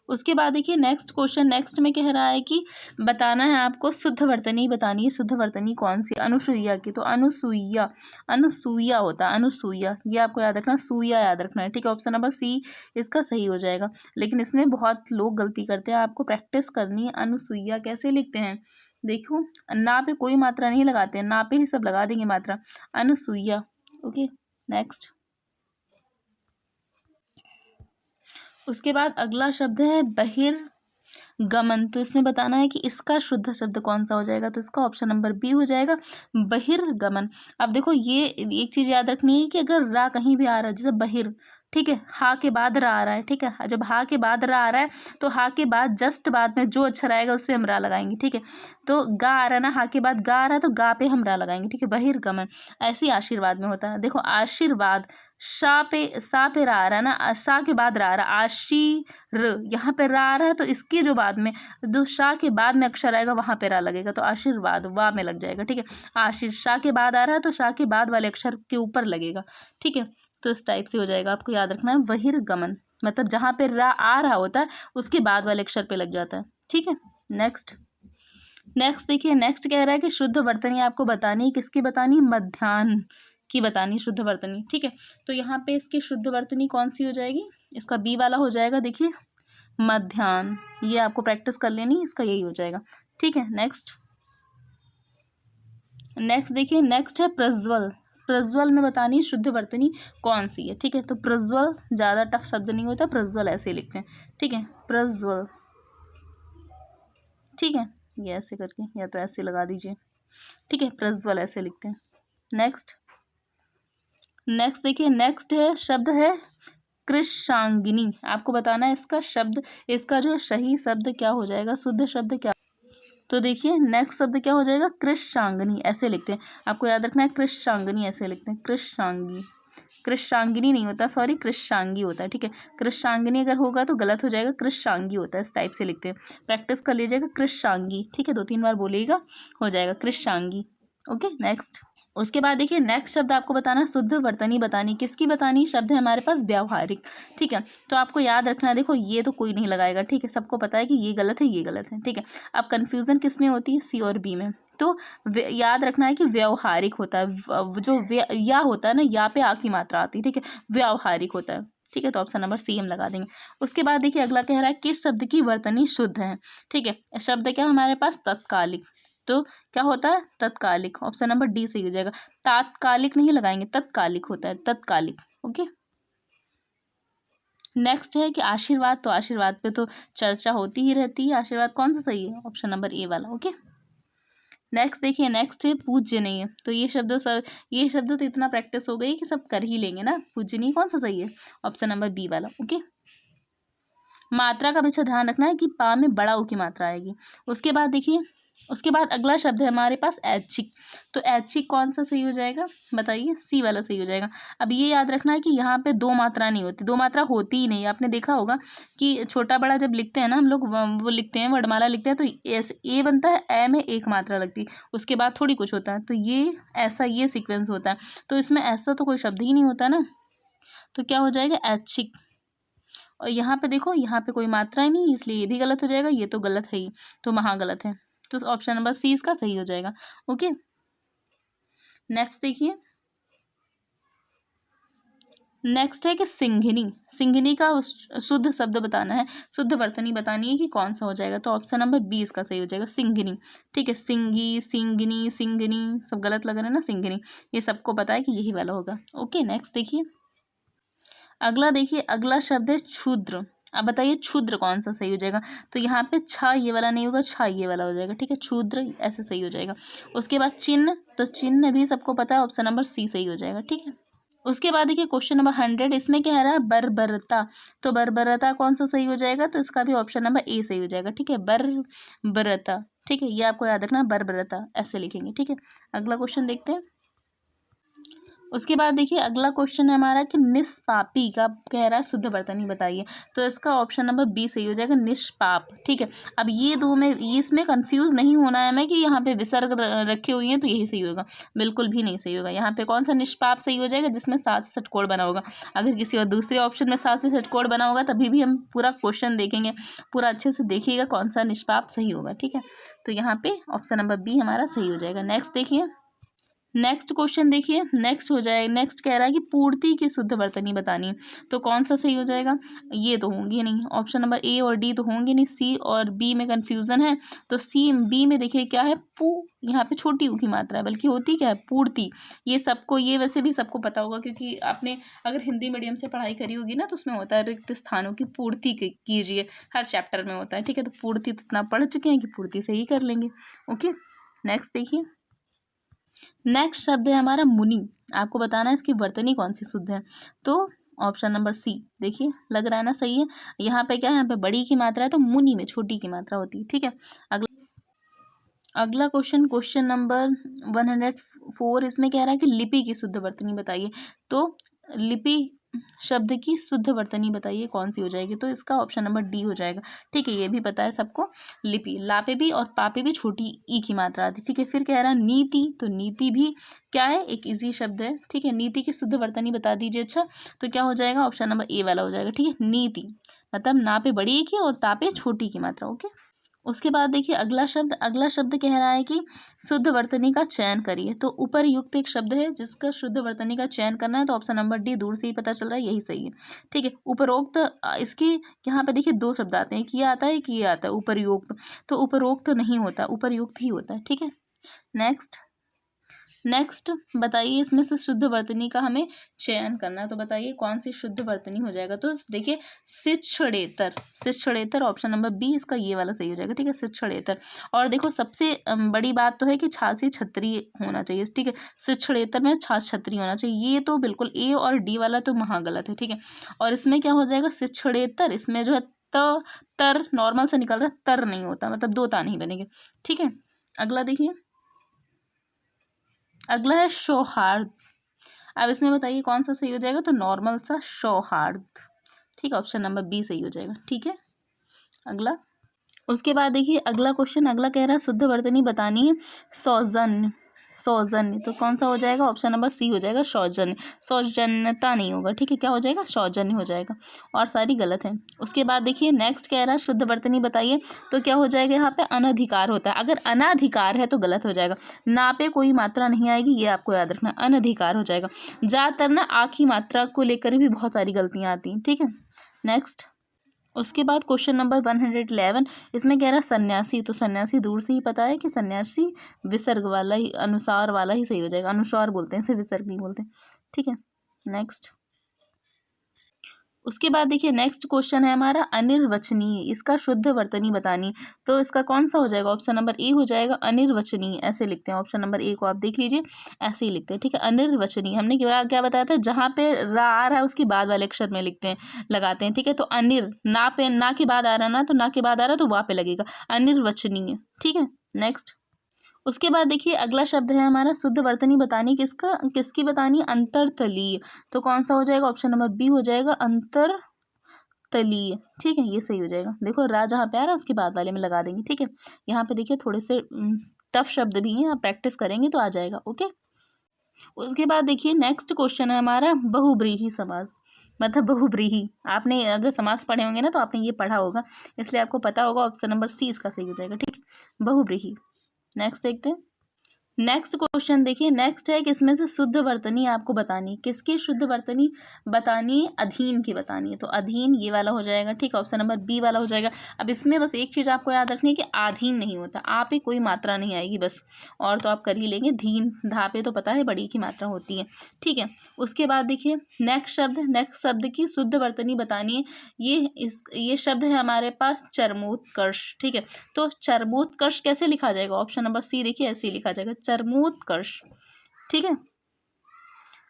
उसके बाद देखिए नेक्स्ट क्वेश्चन, नेक्स्ट में कह रहा है कि बताना है आपको, शुद्ध वर्तनी बतानी है। शुद्ध वर्तनी कौन सी? अनुसूया की। तो अनुसूया, अनुसूया होता है, अनुसूया, ये आपको याद रखना, सूया याद रखना है। ठीक है, ऑप्शन नंबर सी इसका सही हो जाएगा। लेकिन इसमें बहुत लोग गलती करते हैं, आपको प्रैक्टिस करनी है। अनुसूया कैसे लिखते हैं? देखो, ना पे कोई मात्रा नहीं लगाते हैं, ना पे ही सब लगा देंगे मात्रा, अनुसूया। ओके, नेक्स्ट, उसके बाद अगला शब्द है बहिर्गमन। तो इसमें बताना है कि इसका शुद्ध शब्द कौन सा हो जाएगा। तो इसका ऑप्शन नंबर बी हो जाएगा, बहिर्गमन। अब देखो, ये एक चीज याद रखनी है कि अगर रा कहीं भी आ रहा है, जैसे बहिर, ठीक है, हा के बाद रा आ रहा है। ठीक है, जब हा के बाद रा आ रहा है तो हा के बाद जस्ट बाद में जो अक्षर आएगा उस पर हम रा लगाएंगे। ठीक है, तो गा आ रहा है ना, हा के बाद गा आ रहा है तो गा पे हम रा लगाएंगे। ठीक है, बहिर्गमन। ऐसे ही आशीर्वाद में होता है। देखो, आशीर्वाद, सा पे रा आ रहा है ना, सा के बाद रा आ रहा है, यहाँ पे रा आ रहा है तो इसके जो बाद में जो शा के बाद में अक्षर आएगा वहां पे रा लगेगा, तो आशीर्वाद वाह में लग जाएगा। ठीक है, शा के बाद आ रहा है तो शा के बाद वाले अक्षर के ऊपर लगेगा। ठीक है, तो इस टाइप से हो जाएगा, आपको याद रखना है। बहिर्गमन मतलब जहां पे रा आ रहा होता है उसके बाद वाले अक्षर पे लग जाता है। ठीक है, नेक्स्ट, नेक्स्ट देखिए, नेक्स्ट कह रहा है कि शुद्ध वर्तनी आपको बतानी है। किसकी बतानी? मध्याह्न की बतानी, शुद्ध वर्तनी। ठीक है, तो यहाँ पे इसकी शुद्ध वर्तनी कौन सी हो जाएगी? इसका बी वाला हो जाएगा। देखिए, मध्याह्न, ये आपको प्रैक्टिस कर लेनी, इसका यही हो जाएगा। ठीक है, नेक्स्ट, नेक्स्ट देखिए, नेक्स्ट है प्रज्वल। प्रज्वल में बतानी शुद्ध वर्तनी कौन सी है। ठीक है, तो प्रज्वल ज़्यादा टफ शब्द नहीं होता, प्रज्वल ऐसे लिखते हैं। ठीक है, प्रज्वल। ठीक है, ये ऐसे करके या तो ऐसे लगा दीजिए। ठीक है, प्रज्वल ऐसे लिखते हैं। नेक्स्ट, नेक्स्ट देखिए, नेक्स्ट है शब्द है कृशांगिनी। आपको बताना है इसका शब्द, इसका जो सही शब्द क्या हो जाएगा, शुद्ध शब्द क्या। तो देखिए, नेक्स्ट शब्द क्या हो जाएगा? कृशांगिनी ऐसे लिखते हैं, आपको याद रखना है, कृशांगिनी ऐसे लिखते हैं, कृशांगी। कृशांगिनी नहीं होता, सॉरी, कृशांगी होता है। ठीक है, कृशांगिनी अगर होगा तो गलत हो जाएगा, कृशांगी होता है, इस टाइप से लिखते हैं। प्रैक्टिस कर लीजिएगा, कृशांगी। ठीक है, 2-3 बार बोलिएगा, हो जाएगा कृशांगी। ओके, नेक्स्ट, उसके बाद देखिए नेक्स्ट शब्द आपको बताना, शुद्ध वर्तनी बतानी। किसकी बतानी? शब्द है हमारे पास व्यावहारिक। ठीक है, तो आपको याद रखना है, देखो ये तो कोई नहीं लगाएगा। ठीक है, सबको पता है कि ये गलत है, ये गलत है। ठीक है, अब कन्फ्यूजन किस में होती है? सी और बी में। तो याद रखना है कि व्यवहारिक होता है, जो या होता है ना, या पे आ की मात्रा आती है। ठीक है, व्यवहारिक होता है। ठीक है, तो ऑप्शन नंबर सी हम लगा देंगे। उसके बाद देखिए अगला कह रहा है किस शब्द की वर्तनी शुद्ध है। ठीक है, शब्द क्या हमारे पास? तत्कालिक। तो क्या होता है? तत्कालिक। ऑप्शन नंबर डी सही हो जाएगा। तात्कालिक नहीं लगाएंगे, तत्कालिक होता है, तत्कालिक। ओके, नेक्स्ट है कि आशीर्वाद। तो आशीर्वाद पे तो चर्चा होती ही रहती है, आशीर्वाद कौन सा सही है? ऑप्शन नंबर ए वाला। ओके, नेक्स्ट देखिए, नेक्स्ट है पूजनीय। तो ये शब्द तो इतना प्रैक्टिस हो गई कि सब कर ही लेंगे ना। पूजनीय कौन सा सही है? ऑप्शन नंबर बी वाला। ओके, मात्रा का हमेशा ध्यान रखना है कि पा में बड़ा ऊ की मात्रा आएगी। उसके बाद देखिए, उसके बाद अगला शब्द है हमारे पास ऐच्छिक। तो ऐच्छिक कौन सा सही हो जाएगा? बताइए, सी वाला सही हो जाएगा। अब ये याद रखना है कि यहाँ पे दो मात्रा नहीं होती, दो मात्रा होती ही नहीं। आपने देखा होगा कि छोटा बड़ा जब लिखते हैं ना हम लोग, वो लिखते हैं, वर्णमाला लिखते हैं, तो ए बनता है, ए में एक मात्रा लगती है, उसके बाद थोड़ी कुछ होता है, तो ये ऐसा ये सीक्वेंस होता है। तो इसमें ऐसा तो कोई शब्द ही नहीं होता ना, तो क्या हो जाएगा? ऐच्छिक। और यहाँ पे देखो, यहाँ पे कोई मात्रा ही नहीं, इसलिए ये भी गलत हो जाएगा, ये तो गलत है ही, तो महागलत है। तो ऑप्शन नंबर सी इसका सही हो जाएगा। ओके, नेक्स्ट देखिए, नेक्स्ट है कि सिंघनी, सिंघनी का शुद्ध शब्द बताना है, शुद्ध वर्तनी बतानी है कि कौन सा हो जाएगा। तो ऑप्शन नंबर 20 का सही हो जाएगा, सिंघनी। ठीक है, सिंगी, सिंगनी, सिंगनी सब गलत लग रहा है ना, सिंघनी, ये सबको पता है कि यही वाला होगा। ओके, नेक्स्ट देखिए, अगला देखिए, अगला शब्द है क्षुद्र। अब बताइए क्षुद्र कौन सा सही हो जाएगा। तो यहाँ पे छ ये वाला नहीं होगा, छ ये वाला हो जाएगा। ठीक है, क्षुद्र ऐसे सही हो जाएगा। उसके बाद चिन्ह, तो चिन्ह भी सबको पता है, ऑप्शन नंबर सी सही हो जाएगा। ठीक है, उसके बाद देखिए क्वेश्चन नंबर 100, इसमें क्या है बर्बरता। तो बर्बरता कौन सा सही हो जाएगा। तो इसका भी ऑप्शन नंबर ए सही हो जाएगा। ठीक है, बर्बरता। ठीक है, ये आपको याद रखना, बर्बरता ऐसे लिखेंगे। ठीक है, अगला क्वेश्चन देखते हैं। उसके बाद देखिए अगला क्वेश्चन है हमारा कि निष्पापी का कह रहा है शुद्ध वर्तनी बताइए। तो इसका ऑप्शन नंबर बी सही हो जाएगा, निष्पाप। ठीक है, अब ये दो में इसमें कंफ्यूज नहीं होना है हमें कि यहाँ पे विसर्ग रखे हुए हैं तो यही सही होगा, बिल्कुल भी नहीं सही होगा। यहाँ पे कौन सा निष्पाप सही हो जाएगा, जिसमें 7 से षटकोण बना होगा। अगर किसी और दूसरे ऑप्शन में 7 से षटकोण बना होगा तभी भी हम पूरा क्वेश्चन देखेंगे, पूरा अच्छे से देखिएगा कौन सा निष्पाप सही होगा। ठीक है, तो यहाँ पे ऑप्शन नंबर बी हमारा सही हो जाएगा। नेक्स्ट देखिए, नेक्स्ट क्वेश्चन देखिए, नेक्स्ट हो जाए, नेक्स्ट कह रहा है कि पूर्ति की शुद्ध वर्तनी बतानी है। तो कौन सा सही हो जाएगा, ये तो होंगे नहीं, ऑप्शन नंबर ए और डी तो होंगे नहीं, सी और बी में कंफ्यूजन है। तो सी बी में देखिए क्या है, यहाँ पे छोटी ऊ की मात्रा है, बल्कि होती क्या है, पूर्ति। ये सबको, ये वैसे भी सबको पता होगा, क्योंकि आपने अगर हिंदी मीडियम से पढ़ाई करी होगी ना, तो उसमें होता है रिक्त स्थानों की पूर्ति कीजिए, हर चैप्टर में होता है। ठीक है, तो पूर्ति तो इतना पढ़ चुके हैं कि पूर्ति से ही कर लेंगे। ओके, नेक्स्ट देखिए, नेक्स्ट शब्द है हमारा मुनि। आपको बताना है इसकी वर्तनी कौन सी शुद्ध है। तो ऑप्शन नंबर सी, देखिए लग रहा है ना सही है। यहाँ पे क्या है, यहाँ पे बड़ी की मात्रा है, तो मुनि में छोटी की मात्रा होती है। ठीक है, अगला क्वेश्चन, क्वेश्चन नंबर 104, इसमें कह रहा है कि लिपि की शुद्ध वर्तनी बताइए। तो लिपि शब्द की शुद्ध वर्तनी बताइए कौन सी हो जाएगी। तो इसका ऑप्शन नंबर डी हो जाएगा। ठीक है, ये भी पता है सबको, लिपि, लापे भी और पापे भी छोटी ई की मात्रा आती है। ठीक है, फिर कह रहा है नीति। तो नीति भी क्या है, एक इजी शब्द है। ठीक है, नीति की शुद्ध वर्तनी बता दीजिए। अच्छा, तो क्या हो जाएगा, ऑप्शन नंबर ए वाला हो जाएगा। ठीक है, नीति मतलब ना पे बड़ी ई की और तापे छोटी की मात्रा। ओके, उसके बाद देखिए अगला शब्द कह रहा है कि शुद्ध वर्तनी का चयन करिए। तो उपरयुक्त एक शब्द है जिसका शुद्ध वर्तनी का चयन करना है। तो ऑप्शन नंबर डी, दूर से ही पता चल रहा है, यही सही है। ठीक है, उपरोक्त, इसके यहाँ पे देखिए 2 शब्द आते हैं, कि आता है कि ये आता है, उपरयुक्त। तो उपरोक्त नहीं होता, उपरयुक्त ही होता है। ठीक है, नेक्स्ट बताइए, इसमें से शुद्ध वर्तनी का हमें चयन करना है। तो बताइए कौन सी शुद्ध वर्तनी हो जाएगा। तो देखिए शिक्षणेतर, ऑप्शन नंबर बी इसका ये वाला सही हो जाएगा। ठीक है, शिक्षणेतर। और देखो सबसे बड़ी बात तो है कि छाछ छतरी होना चाहिए। ठीक है, शिक्षणेतर में छाछ छतरी होना चाहिए, ये तो बिल्कुल ए और डी वाला तो महा गलत है। ठीक है, और इसमें क्या हो जाएगा, शिक्षणेतर, इसमें जो है तर नॉर्मल से निकल रहा है, तर नहीं होता, मतलब 2 ता नहीं बनेंगे। ठीक है, अगला देखिए, अगला है सौहार्द। अब इसमें बताइए कौन सा सही हो जाएगा। तो नॉर्मल सा सौहार्द। ठीक है, ऑप्शन नंबर बी सही हो जाएगा। ठीक है, अगला, उसके बाद देखिए अगला क्वेश्चन, अगला कह रहा है शुद्ध वर्तनी बतानी है। सौजन्य, तो कौन सा हो जाएगा, ऑप्शन नंबर सी हो जाएगा, सौजन्य। सौजन्यता नहीं होगा। ठीक है, क्या हो जाएगा, सौजन्य हो जाएगा, और सारी गलत है। उसके बाद देखिए नेक्स्ट कह रहा है शुद्ध वर्तनी बताइए। तो क्या हो जाएगा, यहाँ पे अनधिकार होता है, अगर अनाधिकार है तो गलत हो जाएगा, ना पे कोई मात्रा नहीं आएगी, ये आपको याद रखना, अनधिकार हो जाएगा। ज़्यादातर ना आ की मात्रा को लेकर भी बहुत सारी गलतियाँ आती हैं। ठीक है, नेक्स्ट, उसके बाद क्वेश्चन नंबर 111, इसमें कह रहा है सन्यासी। तो सन्यासी दूर से ही पता है कि सन्यासी विसर्ग वाला ही, अनुसार वाला ही सही हो जाएगा, अनुसार बोलते हैं इसे, विसर्ग नहीं बोलते। ठीक है, नेक्स्ट, उसके बाद देखिए नेक्स्ट क्वेश्चन है हमारा अनिर्वचनीय, इसका शुद्ध वर्तनी बतानी। तो इसका कौन सा हो जाएगा, ऑप्शन नंबर ए हो जाएगा, अनिर्वचनीय ऐसे लिखते हैं। ऑप्शन नंबर ए को आप देख लीजिए, ऐसे ही लिखते हैं। ठीक है, अनिर्वचनीय, हमने क्या बताया था, जहाँ पे रा आ रहा है उसकी बाद वाले अक्षर में लिखते हैं, लगाते हैं। ठीक है, तो अनिर, ना पे, ना के बाद आ रहा है ना, तो ना के बाद आ रहा है तो वहाँ पे लगेगा, अनिर्वचनीय। ठीक है, नेक्स्ट, उसके बाद देखिए अगला शब्द है हमारा शुद्ध वर्तनी बतानी, किसकी बतानी, अंतरतलीय। तो कौन सा हो जाएगा, ऑप्शन नंबर बी हो जाएगा, अंतरतलीय। ठीक है, ये सही हो जाएगा। देखो रा जहाँ पे आ रहा है उसके बाद वाले में लगा देंगे। ठीक है, यहाँ पे देखिए थोड़े से टफ शब्द भी हैं, आप प्रैक्टिस करेंगे तो आ जाएगा। ओके, उसके बाद देखिए नेक्स्ट क्वेश्चन है हमारा बहुब्रीहि समास। मतलब बहुब्रीहि, आपने अगर समास पढ़े होंगे ना तो आपने ये पढ़ा होगा, इसलिए आपको पता होगा, ऑप्शन नंबर सी इसका सही हो जाएगा। ठीक है, बहुब्रीहि। नेक्स्ट देखते हैं, नेक्स्ट क्वेश्चन देखिए, नेक्स्ट है कि इसमें से शुद्ध वर्तनी आपको बतानी, किसकी शुद्ध वर्तनी बतानी, अधीन की बतानी है। तो अधीन ये वाला हो जाएगा, ठीक है, ऑप्शन नंबर बी वाला हो जाएगा। अब इसमें बस एक चीज़ आपको याद रखनी है कि आधीन नहीं होता, आप ही कोई मात्रा नहीं आएगी बस, और तो आप कर ही लेंगे। धीन धापे तो पता है बड़ी की मात्रा होती है, ठीक है। उसके बाद देखिए नेक्स्ट शब्द की शुद्ध वर्तनी बतानी है। ये शब्द है हमारे पास चरमोत्कर्ष, ठीक है। तो चरमोत्कर्ष कैसे लिखा जाएगा, ऑप्शन नंबर सी देखिए, ऐसे ही लिखा जाएगा, चरमोत्कर्ष, ठीक है।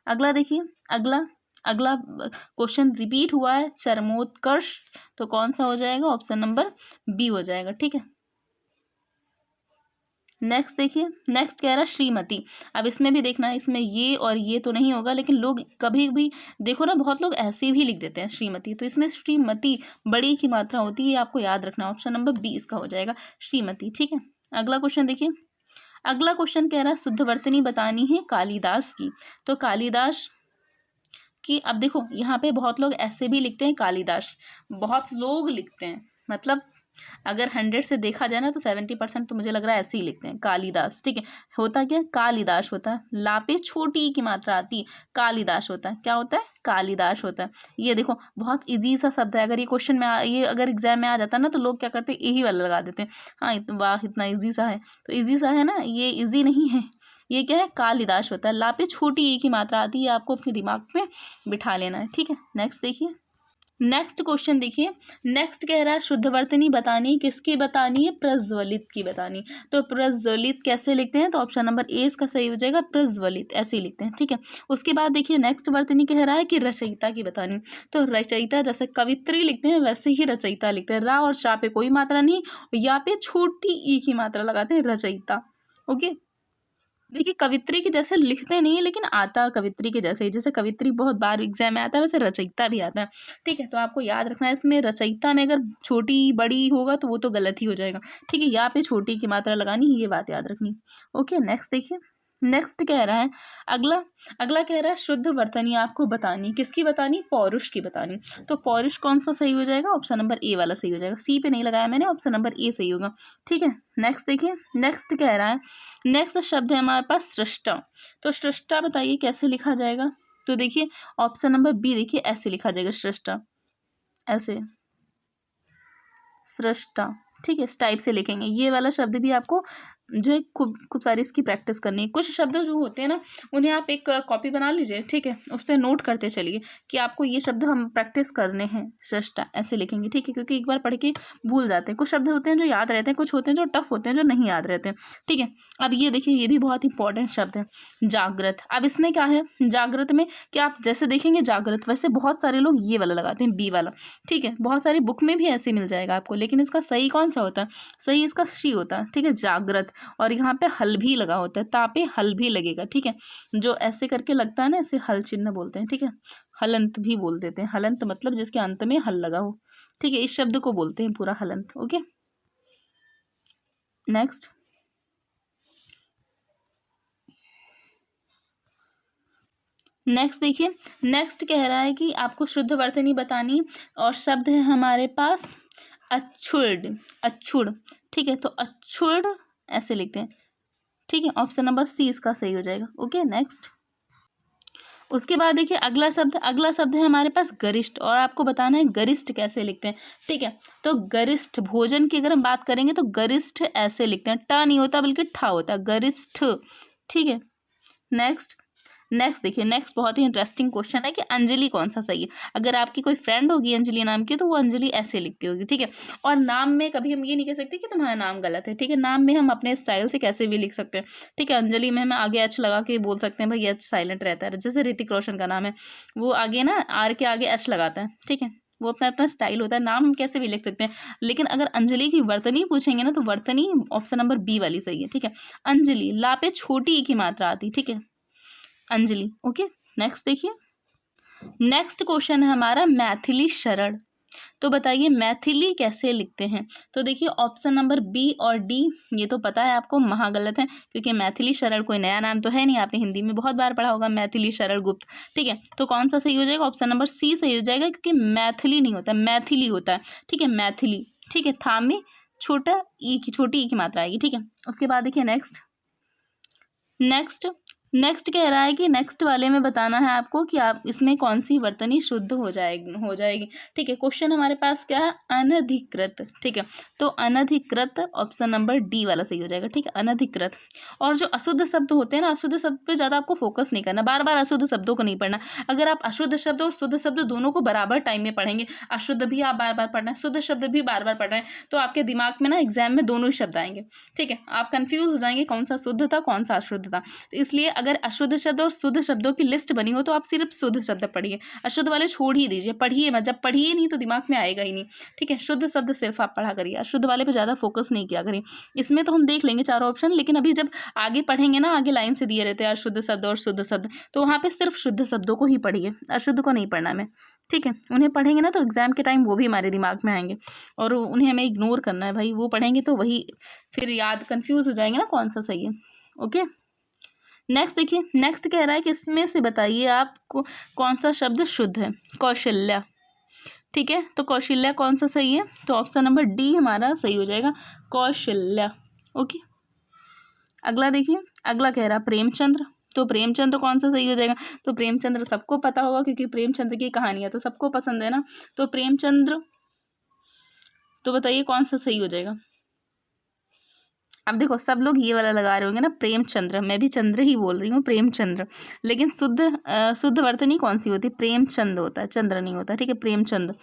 अगला देखिए, अगला क्वेश्चन रिपीट हुआ है, चरमोत्कर्ष, तो कौन सा हो जाएगा, ऑप्शन नंबर बी हो जाएगा, ठीक है। नेक्स्ट देखिए, नेक्स्ट कह रहा है श्रीमती। अब इसमें भी देखना है, इसमें ये और ये तो नहीं होगा, लेकिन लोग कभी भी देखो ना, बहुत लोग ऐसे भी लिख देते हैं श्रीमती, तो इसमें श्रीमती बड़ी की मात्रा होती है, ये आपको याद रखना, ऑप्शन नंबर बी इसका हो जाएगा, श्रीमती, ठीक है। अगला क्वेश्चन देखिए, अगला क्वेश्चन कह रहा है शुद्ध वर्तनी बतानी है कालिदास की। तो कालिदास की, अब देखो यहाँ पे बहुत लोग ऐसे भी लिखते हैं कालिदास, बहुत लोग लिखते हैं, मतलब अगर 100 से देखा जाए ना तो 70% तो मुझे लग रहा है ऐसे ही लिखते हैं कालिदास, ठीक है। होता क्या, कालिदास होता है, लापे छोटी की मात्रा आती है, कालिदास होता है, क्या होता है, कालिदास होता है। ये देखो बहुत इजी सा शब्द है, अगर ये क्वेश्चन में ये अगर एग्जाम में आ जाता है ना तो लोग क्या करते हैं, यही वाला लगा देते हैं, हाँ वाह इतना ईजी सा है, तो ईजी सा है ना, ये ईजी नहीं है, ये क्या है, कालिदास होता है, लापे छोटी की मात्रा आती है, आपको अपने दिमाग में बिठा लेना है, ठीक है। नेक्स्ट देखिए, नेक्स्ट क्वेश्चन देखिए, नेक्स्ट कह रहा है शुद्ध वर्तनी बतानी, किसकी बतानी है, प्रज्वलित की बतानी। तो प्रज्वलित कैसे लिखते हैं, तो ऑप्शन नंबर ए इसका सही हो जाएगा, प्रज्वलित ऐसे ही लिखते हैं, ठीक है। उसके बाद देखिए नेक्स्ट वर्तनी कह रहा है कि रचयिता की बतानी। तो रचयिता जैसे कवित्री लिखते हैं वैसे ही रचयिता लिखते हैं, रा और शा पे कोई मात्रा नहीं, या पे छोटी ई की मात्रा लगाते हैं, रचयिता, ओके। देखिए कवित्री के जैसे लिखते नहीं है, लेकिन आता कवित्री के जैसे ही, जैसे कवित्री बहुत बार एग्जाम में आता है वैसे रचयिता भी आता है, ठीक है। तो आपको याद रखना है, इसमें रचयिता में अगर छोटी बड़ी होगा तो वो तो गलत ही हो जाएगा, ठीक है। यहाँ पे छोटी की मात्रा लगानी, ये बात याद रखनी, ओके। नेक्स्ट देखिए, नेक्स्ट कह रहा है अगला कह रहा है शुद्ध वर्तनी आपको बतानी, किसकी बतानी, पौरुष की बतानी। तो पौरुष कौन सा सही हो जाएगा, ऑप्शन नंबर ए वाला सही हो जाएगा, सी पे नहीं लगाया मैंने, ऑप्शन नंबर ए सही होगा, ठीक है। नेक्स्ट देखिए, नेक्स्ट कह रहा है, नेक्स्ट शब्द है हमारे पास सृष्टा। तो सृष्टा बताइए कैसे लिखा जाएगा, तो देखिए ऑप्शन नंबर बी देखिए, ऐसे लिखा जाएगा सृष्टा, ऐसे सृष्टा, ठीक है, इस टाइप से लिखेंगे। ये वाला शब्द भी आपको जो है खूब सारी इसकी प्रैक्टिस करनी है। कुछ शब्द जो होते हैं ना उन्हें आप एक कॉपी बना लीजिए, ठीक है, उस पर नोट करते चलिए कि आपको ये शब्द हम प्रैक्टिस करने हैं, सृष्टा ऐसे लिखेंगे, ठीक है, क्योंकि एक बार पढ़ के भूल जाते हैं। कुछ शब्द होते हैं जो याद रहते हैं, कुछ होते हैं जो टफ होते हैं, जो नहीं याद रहते हैं, ठीक है। अब ये देखिए, ये भी बहुत इंपॉर्टेंट शब्द है, जागृत। अब इसमें क्या है, जागृत में क्या आप जैसे देखेंगे जागृत, वैसे बहुत सारे लोग ये वाला लगाते हैं, बी वाला, ठीक है। बहुत सारी बुक में भी ऐसे मिल जाएगा आपको, लेकिन इसका सही कौन सा होता है, सही इसका शी होता है, ठीक है, जागृत। और यहाँ पे हल भी लगा होता है, तापे हल भी लगेगा, ठीक है। जो ऐसे करके लगता है ना, इसे हल चिन्ह बोलते हैं, ठीक है। हलंत भी बोल देते हैं, हलंत मतलब जिसके अंत में हल लगा हो, ठीक है, इस शब्द को बोलते हैं पूरा हलंत, ओके। नेक्स्ट देखिए, नेक्स्ट कह रहा है कि आपको शुद्ध वर्तनी बतानी, और शब्द है हमारे पास अक्षुड़, ठीक है। तो अक्षुड़ ऐसे लिखते हैं, ठीक है, ऑप्शन नंबर सी इसका सही हो जाएगा, ओके। नेक्स्ट उसके बाद देखिए अगला शब्द है हमारे पास गरिष्ठ, और आपको बताना है गरिष्ठ कैसे लिखते हैं, ठीक है। तो गरिष्ठ भोजन की अगर हम बात करेंगे तो गरिष्ठ ऐसे लिखते हैं, ट नहीं होता बल्कि ठा होता है, गरिष्ठ, ठीक है। नेक्स्ट देखिए, नेक्स्ट बहुत ही इंटरेस्टिंग क्वेश्चन है कि अंजलि कौन सा सही है। अगर आपकी कोई फ्रेंड होगी अंजलि नाम की तो वो अंजलि ऐसे लिखती होगी, ठीक है। और नाम में कभी हम ये नहीं कह सकते कि तुम्हारा नाम गलत है, ठीक है। नाम में हम अपने स्टाइल से कैसे भी लिख सकते हैं, ठीक है। अंजलि में हम आगे एच लगा के बोल सकते हैं, भाई एच साइलेंट रहता है, जैसे ऋतिक रोशन का नाम है, वो आगे ना आर के आगे एच लगाता है, ठीक है। वो अपना अपना स्टाइल होता है, नाम हम कैसे भी लिख सकते हैं। लेकिन अगर अंजलि की वर्तनी पूछेंगे ना तो वर्तनी ऑप्शन नंबर बी वाली सही है, ठीक है। अंजलि, ला पे छोटी ई की मात्रा आती, ठीक है, अंजलि, ओके। नेक्स्ट देखिए, नेक्स्ट क्वेश्चन है हमारा मैथिली शरण। तो बताइए मैथिली कैसे लिखते हैं। तो देखिए ऑप्शन नंबर बी और डी, ये तो पता है आपको महागलत है, क्योंकि मैथिली शरण कोई नया नाम तो है नहीं, आपने हिंदी में बहुत बार पढ़ा होगा मैथिली शरण गुप्त, ठीक है। तो कौन सा सही हो जाएगा, ऑप्शन नंबर सी सही हो जाएगा, क्योंकि मैथिली नहीं होता, मैथिली होता है, ठीक है, मैथिली, ठीक है। था में छोटा ई की, छोटी ई की मात्रा आएगी, ठीक है। उसके बाद देखिए नेक्स्ट नेक्स्ट कह रहा है कि नेक्स्ट वाले में बताना है आपको कि आप इसमें कौन सी वर्तनी शुद्ध हो जाएगी। ठीक है, क्वेश्चन हमारे पास क्या है, अनधिकृत। ठीक है, तो अनधिकृत ऑप्शन नंबर डी वाला सही हो जाएगा। ठीक है, अनधिकृत। और जो अशुद्ध शब्द होते हैं ना, अशुद्ध शब्द पे ज़्यादा आपको फोकस नहीं करना, बार बार अशुद्ध शब्दों को नहीं पढ़ना। अगर आप अशुद्ध शब्द और शुद्ध शब्द दोनों को बराबर टाइम में पढ़ेंगे, अशुद्ध भी आप बार बार पढ़ना है, शुद्ध शब्द भी बार बार पढ़ रहे हैं, तो आपके दिमाग में ना एग्जाम में दोनों ही शब्द आएंगे। ठीक है, आप कंफ्यूज हो जाएंगे कौन सा शुद्ध था कौन सा अशुद्ध था। तो इसलिए अगर अशुद्ध शब्द और शुद्ध शब्दों की लिस्ट बनी हो तो आप सिर्फ शुद्ध शब्द पढ़िए, अशुद्ध वाले छोड़ ही दीजिए, पढ़िए मत। जब पढ़िए नहीं तो दिमाग में आएगा ही नहीं। ठीक है, शुद्ध शब्द सिर्फ आप पढ़ा करिए, अशुद्ध वाले पे ज़्यादा फोकस नहीं किया करिए। इसमें तो हम देख लेंगे चारों ऑप्शन, लेकिन अभी जब आगे पढ़ेंगे ना, आगे लाइन से दिए रहते हैं अशुद्ध शब्द और शुद्ध शब्द, तो वहाँ पे सिर्फ शुद्ध शब्दों को ही पढ़िए, अशुद्ध को नहीं पढ़ना हमें। ठीक है, उन्हें पढ़ेंगे ना तो एग्जाम के टाइम वो भी हमारे दिमाग में आएंगे, और उन्हें हमें इग्नोर करना है भाई। वो पढ़ेंगे तो वही फिर याद, कंफ्यूज हो जाएंगे ना कौन सा सही है। ओके, नेक्स्ट देखिए, नेक्स्ट कह रहा है कि इसमें से बताइए आपको कौन सा शब्द शुद्ध है। कौशल्या। ठीक है, तो कौशल्या कौन सा सही है, तो ऑप्शन नंबर डी हमारा सही हो जाएगा, कौशल्या। ओके, अगला देखिए, अगला कह रहा है प्रेमचंद्र। तो प्रेमचंद्र कौन सा सही हो जाएगा, तो प्रेमचंद्र सबको पता होगा क्योंकि प्रेमचंद्र की कहानियाँ तो सबको पसंद है ना, तो प्रेमचंद्र। तो बताइए कौन सा सही हो जाएगा। अब देखो सब लोग ये वाला लगा रहे होंगे ना, प्रेमचंद्र, मैं भी चंद्र ही बोल रही हूँ, प्रेमचंद्र, लेकिन शुद्ध वर्तनी कौन सी होती है, प्रेमचंद होता है, चंद्र नहीं होता। ठीक है, प्रेमचंद।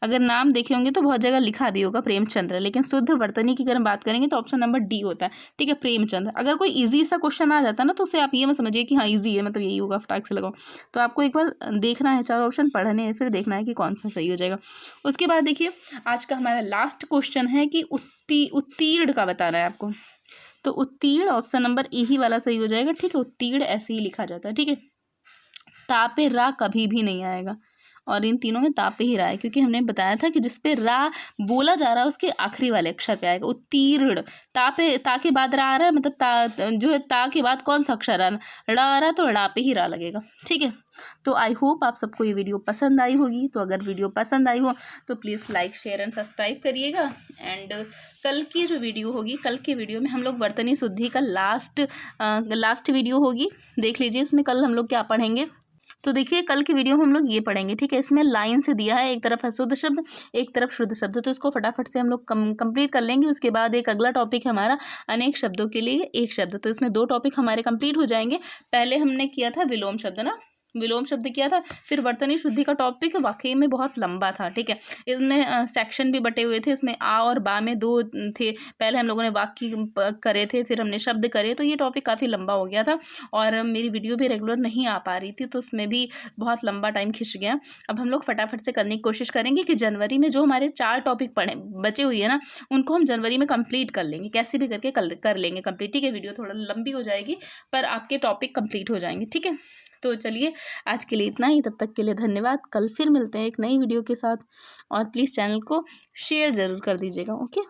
अगर नाम देखे होंगे तो बहुत जगह लिखा भी होगा प्रेमचंद्र, लेकिन शुद्ध वर्तनी की अगर हम बात करेंगे तो ऑप्शन नंबर डी होता है। ठीक है, प्रेमचंद। अगर कोई इजी सा क्वेश्चन आ जाता है ना तो उसे आप ये मत समझिए कि हाँ इजी है, मतलब यही होगा, फटाक से लगाओ। तो आपको एक बार देखना है, चार ऑप्शन पढ़ने हैं, फिर देखना है कि कौन सा सही हो जाएगा। उसके बाद देखिए, आज का हमारा लास्ट क्वेश्चन है कि उत्तीर्ण का बताना है आपको। तो उत्तीर्ण ऑप्शन नंबर ए ही वाला सही हो जाएगा। ठीक है, उत्तीर्ण ऐसे ही लिखा जाता है। ठीक है, तापे रा कभी भी नहीं आएगा, और इन तीनों में तापे ही रा है, क्योंकि हमने बताया था कि जिसपे रा बोला जा रहा है उसके आखिरी वाले अक्षर पे आएगा। उत्तीर्ण, तापे, ता के बाद रा आ रहा है, मतलब ता जो है, ता के बाद कौन सा अक्षर आ रहा है, रा आ रहा है, तो रा पे ही रा लगेगा। ठीक है, तो आई होप आप सबको ये वीडियो पसंद आई होगी। तो अगर वीडियो पसंद आई हो तो please like share and subscribe करिएगा। एंड कल की जो वीडियो होगी, कल के वीडियो में हम लोग वर्तनी शुद्धि का लास्ट वीडियो होगी, देख लीजिए इसमें कल हम लोग क्या पढ़ेंगे। तो देखिए कल की वीडियो में हम लोग ये पढ़ेंगे। ठीक है, इसमें लाइन से दिया है, एक तरफ है शुद्ध शब्द, एक तरफ शुद्ध शब्द, तो इसको फटाफट से हम लोग कंप्लीट कर लेंगे। उसके बाद एक अगला टॉपिक है हमारा अनेक शब्दों के लिए एक शब्द, तो इसमें 2 टॉपिक हमारे कंप्लीट हो जाएंगे। पहले हमने किया था विलोम शब्द ना, विलोम शब्द किया था, फिर वर्तनी शुद्धि का टॉपिक वाकई में बहुत लंबा था। ठीक है, इसमें सेक्शन भी बटे हुए थे, इसमें आ और बा में 2 थे। पहले हम लोगों ने वाक्य करे थे, फिर हमने शब्द करे, तो ये टॉपिक काफ़ी लंबा हो गया था और मेरी वीडियो भी रेगुलर नहीं आ पा रही थी, तो उसमें भी बहुत लंबा टाइम खिंच गया। अब हम लोग फटाफट से करने की कोशिश करेंगे कि जनवरी में जो हमारे 4 टॉपिक बचे हुए हैं ना, उनको हम जनवरी में कंप्लीट कर लेंगे, कैसे भी करके कर लेंगे कंप्लीट। ठीक है, वीडियो थोड़ा लंबी हो जाएगी पर आपके टॉपिक कंप्लीट हो जाएंगे। ठीक है, तो चलिए आज के लिए इतना ही, तब तक के लिए धन्यवाद। कल फिर मिलते हैं एक नई वीडियो के साथ, और प्लीज़ चैनल को शेयर ज़रूर कर दीजिएगा। ओके।